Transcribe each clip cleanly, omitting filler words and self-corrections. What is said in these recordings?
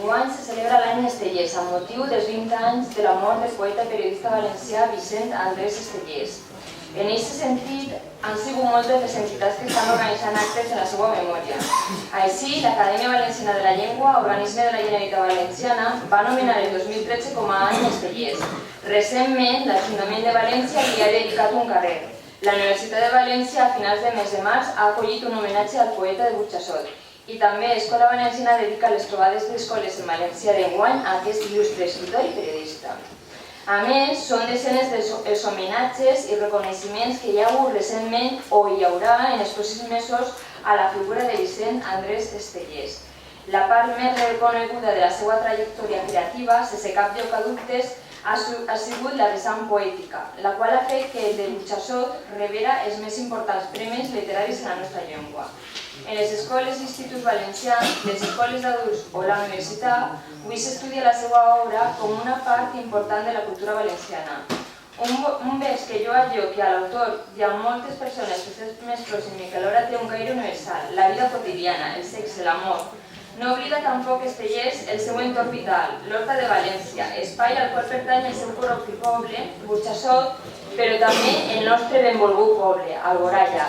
enguany se celebra l'any Estellés amb motiu dels 20 anys de la mort del poeta i periodista valencià Vicent Andrés Estellés. En aquest sentit, han sigut moltes les entitats que estan organitzant actes en la seva memòria. Així, l'Acadèmia Valenciana de la Llengua, organisme de la Generalitat Valenciana, va anomenar el 2013 com a any Estellés. Recentment, l'Ajuntament de València li ha dedicat un carrer. La Universitat de València, a finals de mes de març, ha acollit un homenatge al poeta de Burjassot. I també Escola Valenciana dedica les trobades d'escoles en València d'enguany a aquest il·lustre escriptor i periodista. A més, són desenes els homenatges i reconeixements que hi ha hagut recentment o hi haurà en els pròxims mesos a la figura de Vicent Andrés Estellés. La part més reconeguda de la seva trajectòria creativa, sense cap lloc a dubtes, ha sigut la vessant poètica, la qual ha fet que el de Burjassot rebera els més importants premis literaris en la nostra llengua. En les escoles i instituts valencians, les escoles d'adults o la universitat, avui s'estudia la seva obra com una part important de la cultura valenciana. Un vers que jo allò que a l'autor i a moltes persones que és més pròxim i que alhora té un caire universal, la vida quotidiana, el sexe, l'amor. No oblida tampoc Estellés el seu entorn vital, l'Horta de València, espai al qual pertany el seu propi poble, Burjassot, però també el nostre benvolgut poble, Alboraya.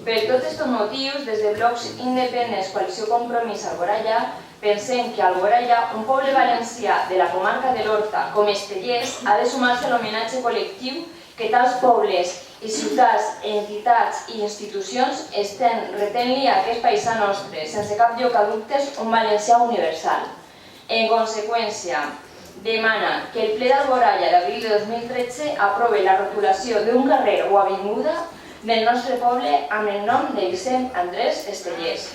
Per tots aquests motius, des de blocs independents Coalició Compromís Alboraya, pensem que Alboraya, un poble valencià de la comarca de l'Horta com Estellés, ha de sumar-se a l'homenatge col·lectiu que tals pobles i ciutats, entitats i institucions estan retent-li a aquest paisà nostre, sense cap lloc a dubtes, un valencià universal. En conseqüència, demana que el ple d'Alboraya d'abril de 2013 aprove la rotulació d'un carrer o avinguda del nostre poble amb el nom de Vicent Andrés Estellés.